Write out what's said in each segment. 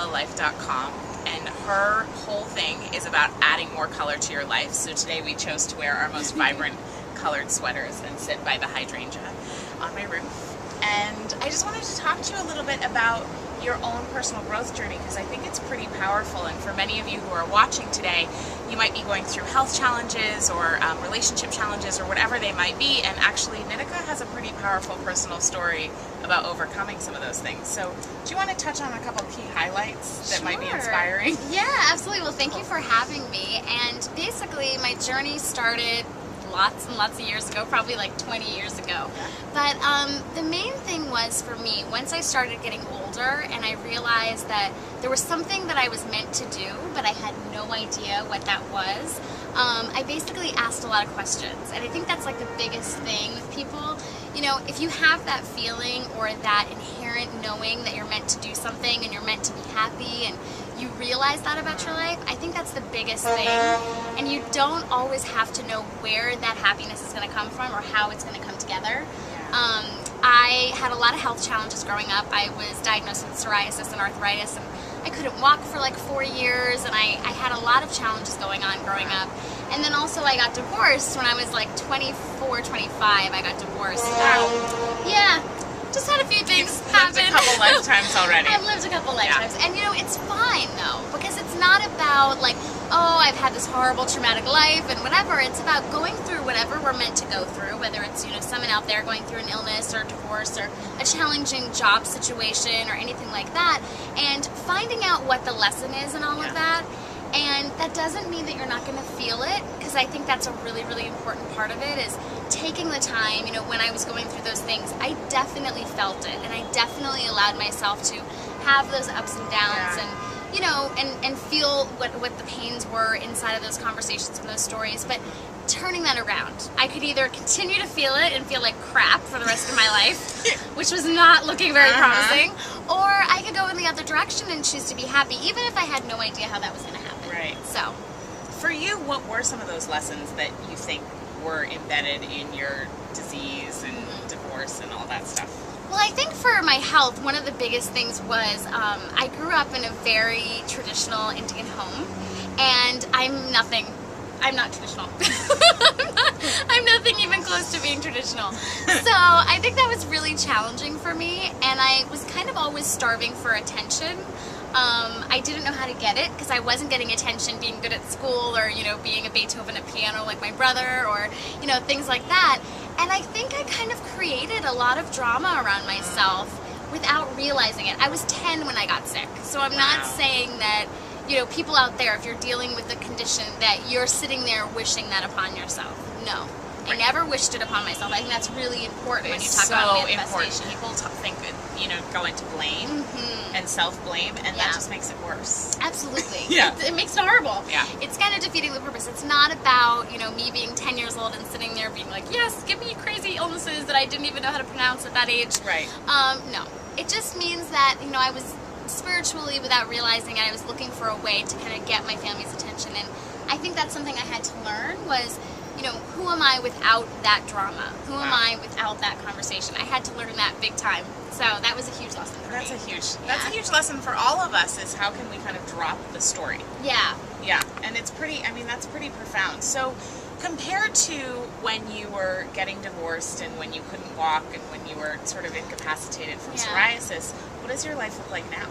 yourbellalife.com, and her whole thing is about adding more color to your life. So today we chose to wear our most vibrant colored sweaters and sit by the hydrangea on my roof. And I just wanted to talk to you a little bit about your own personal growth journey, because I think it's pretty powerful. And for many of you who are watching today, you might be going through health challenges or relationship challenges or whatever they might be, and actually Nitika has a pretty powerful personal story about overcoming some of those things. So do you want to touch on a couple key highlights that might be inspiring? Yeah, absolutely. Well, thank you for having me. And basically my journey started lots and lots of years ago, probably like 20 years ago. But the main thing was for me, once I started getting older and I realized that there was something that I was meant to do, but I had no idea what that was, I basically asked a lot of questions. And I think that's like the biggest thing with people. You know, if you have that feeling or that inherent knowing that you're meant to do something and you're meant to be happy, and you realize that about your life, I think that's the biggest thing. And you don't always have to know where that happiness is going to come from or how it's going to come together. I had a lot of health challenges growing up. I was diagnosed with psoriasis and arthritis, and I couldn't walk for like 4 years, and I had a lot of challenges going on growing up. And then also I got divorced when I was like 24, 25. I got divorced. Yeah. Just had a few things happen. Lived a couple lifetimes already. I've lived a couple lifetimes. Yeah. And you know, it's fine though, because it's not about like, oh, I've had this horrible traumatic life and whatever. It's about going through whatever we're meant to go through, whether it's, you know, someone out there going through an illness or a divorce or a challenging job situation or anything like that, and finding out what the lesson is in all of that. And that doesn't mean that you're not going to feel it, because I think that's a really, really important part of it, is taking the time. You know, when I was going through those things, I definitely felt it, and I definitely allowed myself to have those ups and downs, and you know, and feel what the pains were inside of those conversations and those stories. But turning that around, I could either continue to feel it and feel like crap for the rest of my life, which was not looking very promising, or I could go in the other direction and choose to be happy, even if I had no idea how that was going to happen. Right. So, for you, what were some of those lessons that you think were embedded in your disease and divorce and all that stuff? Well, I think for my health, one of the biggest things was I grew up in a very traditional Indian home, and I'm not traditional. I'm nothing even close to being traditional. So I think that was really challenging for me, and I was kind of always starving for attention. I didn't know how to get it, because I wasn't getting attention being good at school, or, you know, being a Beethoven at piano like my brother, or, you know, things like that. And I think I kind of created a lot of drama around myself without realizing it. I was 10 when I got sick, so I'm not saying that, you know, people out there, if you're dealing with a condition, that you're sitting there wishing that upon yourself. No. I never wished it upon myself. I think that's really important when you talk about manifestation. People think that, you know, go into blame and self-blame, and that just makes it worse. Absolutely. It makes it horrible. Yeah. It's kind of defeating the purpose. It's not about, you know, me being 10 years old and sitting there being like, yes, give me crazy illnesses that I didn't even know how to pronounce at that age. Right. No. It just means that, you know, I was spiritually, without realizing it, I was looking for a way to kind of get my family's attention. And I think that's something I had to learn was, you know, who am I without that drama? Who am I without that conversation? I had to learn that big time. So that was a huge lesson for me. That's a huge lesson for all of us, is how can we kind of drop the story? Yeah. Yeah, and it's pretty, I mean, that's pretty profound. So compared to when you were getting divorced and when you couldn't walk and when you were sort of incapacitated from psoriasis, what does your life look like now?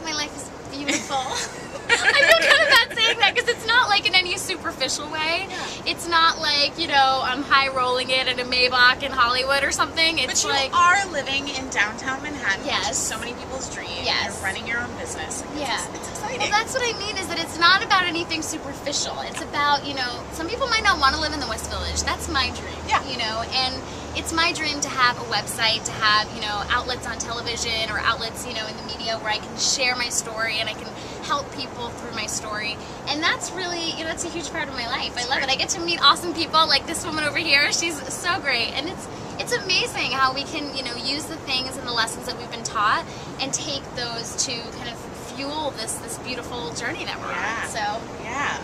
My life is beautiful. I feel kind of bad saying that, because it's not like in any superficial way. It's not like, you know, I'm high rolling it in a Maybach in Hollywood or something. It's but you like, are living in downtown Manhattan, which is Yes. so many people's dream. Yes. You're running your own business. It's exciting. Well, that's what I mean, is that it's not about anything superficial. It's about, you know, some people might not want to live in the West Village. That's my dream. Yeah. You know, and it's my dream to have a website, to have, you know, outlets on television or outlets, you know, in the media where I can share my story and I can help people through my story. And that's really, you know, that's a huge part of my life. I love it. I get to meet awesome people like this woman over here. She's so great. And it's amazing how we can, you know, use the things and the lessons that we've been taught and take those to kind of fuel this beautiful journey that we're on. So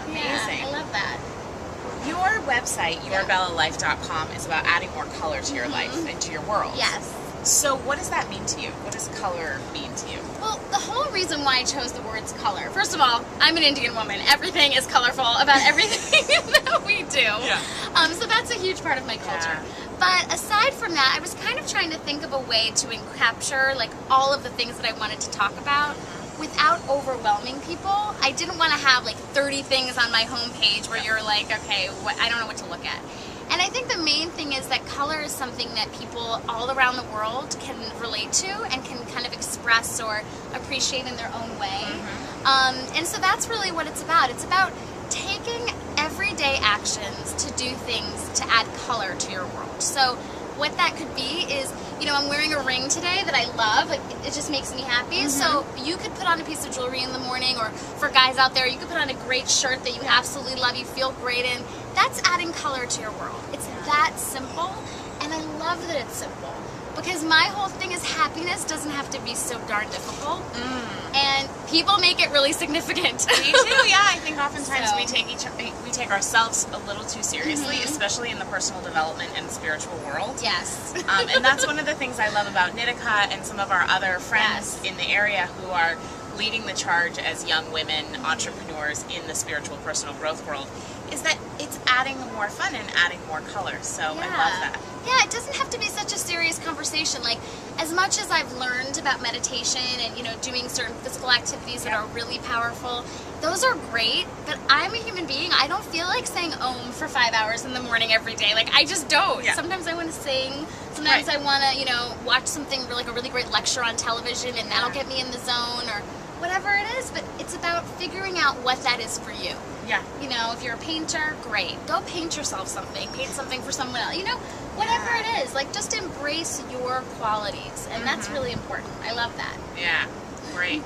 amazing. I love that. Your website, yourbellalife.com, is about adding more color to your life and to your world. Yes. So what does that mean to you? What does color mean to you? Well, the whole reason why I chose the words color, first of all, I'm an Indian woman. Everything is colorful about everything that we do. Yeah. So that's a huge part of my culture. Yeah. But aside from that, I was kind of trying to think of a way to capture like all of the things that I wanted to talk about without overwhelming people. I didn't want to have like 30 things on my homepage where you're like, okay, I don't know what to look at. And I think the main thing is that color is something that people all around the world can relate to and can kind of express or appreciate in their own way. And so that's really what it's about. It's about taking everyday actions to do things to add color to your world. So what that could be is, you know, I'm wearing a ring today that I love. Like, it just makes me happy. So you could put on a piece of jewelry in the morning, or for guys out there, you could put on a great shirt that you absolutely love, you feel great in. That's adding color to your world. It's that simple, and I love that it's simple. Because my whole thing is happiness doesn't have to be so darn difficult. And people make it really significant. Me too, yeah. I think oftentimes we take ourselves a little too seriously, especially in the personal development and spiritual world. Yes. And that's one of the things I love about Nitika and some of our other friends in the area who are leading the charge as young women entrepreneurs in the spiritual personal growth world, is that it's adding more fun and adding more color. So I love that. Yeah, it doesn't have to be such a serious conversation. Like, as much as I've learned about meditation and, you know, doing certain physical activities that are really powerful, those are great, but I'm a human being. I don't feel like saying Om for 5 hours in the morning every day. Like, I just don't. Sometimes I want to sing. Sometimes I want to, you know, watch something like a really great lecture on television, and that'll get me in the zone, or whatever it is. But it's about figuring out what that is for you. Yeah. You know, if you're a painter, great. Go paint yourself something. Paint something for someone else. You know, whatever it is. Like, just embrace your qualities. And that's really important. I love that. Yeah. Great.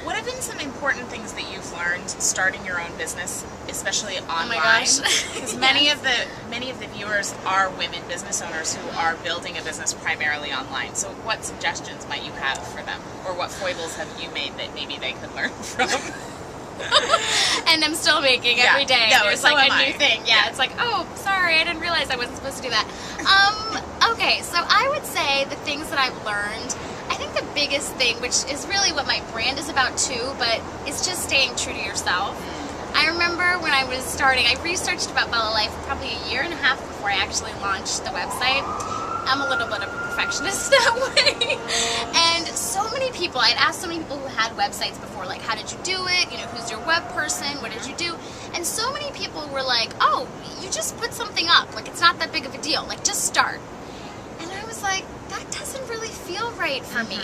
What have been some important things that you've learned starting your own business, especially online? Oh my gosh. Because many of the viewers are women business owners who are building a business primarily online. So what suggestions might you have for them? Or what foibles have you made that maybe they could learn from? And I'm still making every day. No, there's so like a am new I. thing. Yeah, it's like, oh, sorry, I didn't realize I wasn't supposed to do that. Okay, so I would say the things that I've learned, I think the biggest thing, which is really what my brand is about too, but it's just staying true to yourself. I remember when I was starting, I researched about Bella Life probably a year and a half before I actually launched the website. I'm a little bit of a perfectionist that way. And so many people, I'd asked so many people who had websites before, like, how did you do it? You know, who's your web person? What did you do? And so many people were like, oh, you just put something up. Like, it's not that big of a deal. Like, just start. And I was like, that doesn't really feel right for me.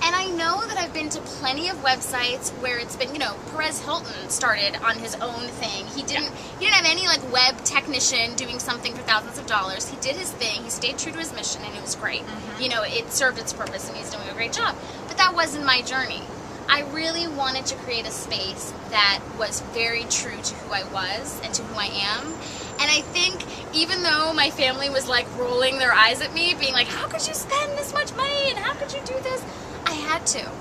And I know that I've been to plenty of websites where it's been, you know, Perez Hilton started on his own thing. He didn't have any like web technician doing something for thousands of dollars. He did his thing. He stayed true to his mission, and it was great. You know, it served its purpose, and he's doing a great job. But that wasn't my journey. I really wanted to create a space that was very true to who I was and to who I am. And I think even though my family was like rolling their eyes at me, being like, how could you spend this much money and how could you do this? I had to.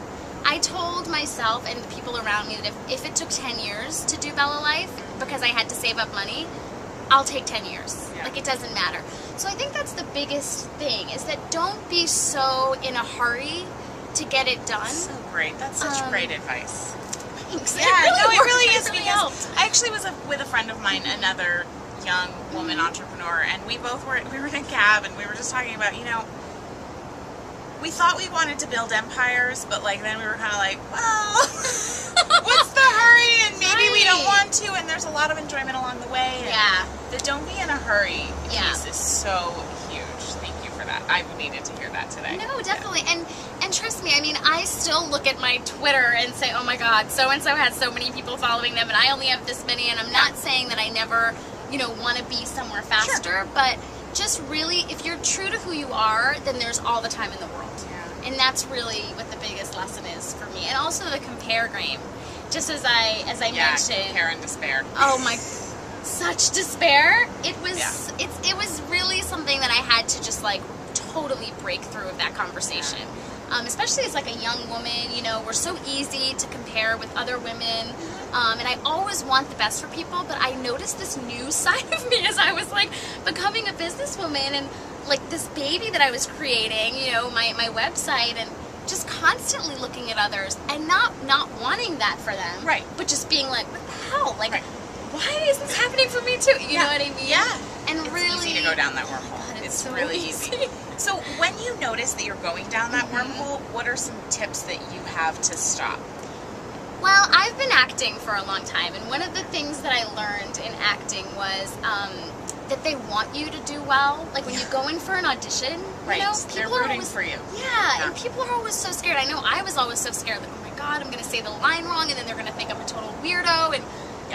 I told myself and the people around me that if it took 10 years to do Bella Life, because I had to save up money, I'll take 10 years. Like, it doesn't matter. So I think that's the biggest thing, is that don't be so in a hurry to get it done. So great. That's such great advice. Thanks. Yeah, it really is, really because helped. I actually was with a friend of mine, another young woman entrepreneur, and we were in a cab, and we were just talking about, you know, we thought we wanted to build empires, but like then we were kind of like, well, what's the hurry? And maybe we don't want to, and there's a lot of enjoyment along the way. And the don't be in a hurry piece is so huge. Thank you for that. I needed to hear that today. No, definitely. And trust me, I mean, I still look at my Twitter and say, oh my God, so-and-so has so many people following them, and I only have this many, and I'm not saying that I never, you know, want to be somewhere faster, but just really, if you're true to who you are, then there's all the time in the world. And that's really what the biggest lesson is for me. And also the compare game. Just as I mentioned. Compare and despair. Oh my, such despair. It was it was really something that I had to just like totally break through of that conversation. Especially as like a young woman, you know, we're so easy to compare with other women. And I always want the best for people, but I noticed this new side of me as I was like becoming a businesswoman, and like this baby that I was creating, you know, my website, and just constantly looking at others and not wanting that for them. Right. But just being like, what the hell? Like, Right. why is this happening for me too? You know what I mean? Yeah. And It's really easy to go down that wormhole. God, it's so really easy. So when you notice that you're going down that wormhole, what are some tips that you have to stop? Well, I've been acting for a long time, and one of the things that I learned in acting was that they want you to do well. Like when you go in for an audition, Right. you know, They're people are rooting always, for you. Yeah, and people are always so scared. I know I was always so scared, like, oh my God, I'm going to say the line wrong, and then they're going to think I'm a total weirdo. And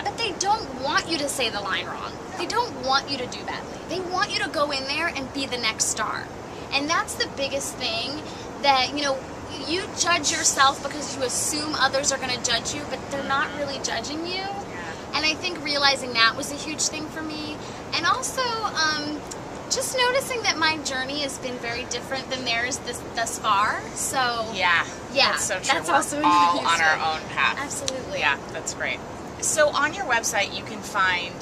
But they don't want you to say the line wrong. They don't want you to do badly. They want you to go in there and be the next star. And that's the biggest thing, that, you know, you judge yourself because you assume others are going to judge you, but they're not really judging you. Yeah. And I think realizing that was a huge thing for me. And also, just noticing that my journey has been very different than theirs thus far. So, Yeah. yeah, That's so true. that's We're also all huge on our thing. own path. Absolutely. Yeah, that's great. So on your website, you can find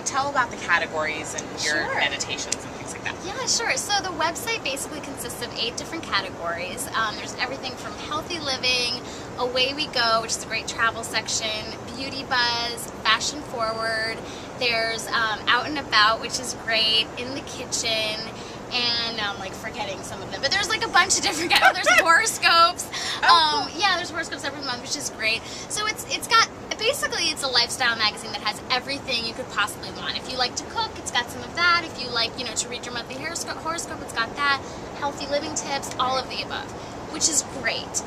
tell about the categories and your Sure. meditations and things like that. Yeah, sure. So the website basically consists of 8 different categories. There's everything from healthy living, away we go, which is a great travel section, beauty buzz, fashion forward. There's out and about, which is great, in the kitchen, and I'm like forgetting some of them, but there's like a bunch of different there's horoscopes. Oh, cool. Yeah, there's horoscopes every month, which is great. So it's got, basically it's a lifestyle magazine that has everything you could possibly want. If you like to cook, it's got some of that. If you like, you know, to read your monthly horoscope, it's got that. Healthy living tips, all of the above, which is great.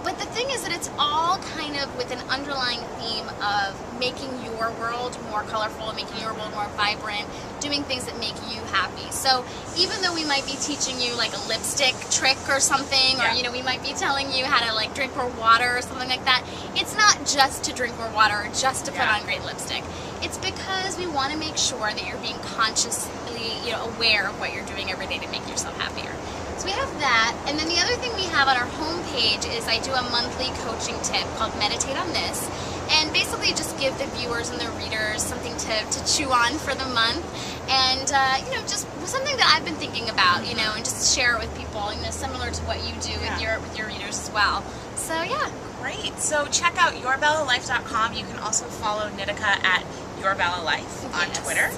But the thing is that it's all kind of with an underlying theme of making your world more colorful, making your world more vibrant, doing things that make you happy. So even though we might be teaching you like a lipstick trick or something, or, you know, we might be telling you how to like drink more water or something like that, it's not just to drink more water or just to put on great lipstick. It's because we want to make sure that you're being consciously, you know, aware of what you're doing every day to make yourself happier. So we have that, and then the other thing we have on our homepage is I do a monthly coaching tip called Meditate on This, and basically just give the viewers and the readers something to chew on for the month, and you know, just something that I've been thinking about, you know, and just share it with people, you know, similar to what you do with your readers as well. So yeah. Great. So check out yourbellalife.com. You can also follow Nitika at yourbellalife on Twitter.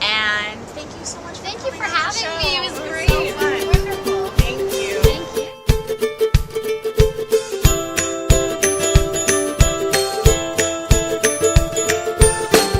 And thank you so much for Thank you coming for on the having show. me. It was So great. fun.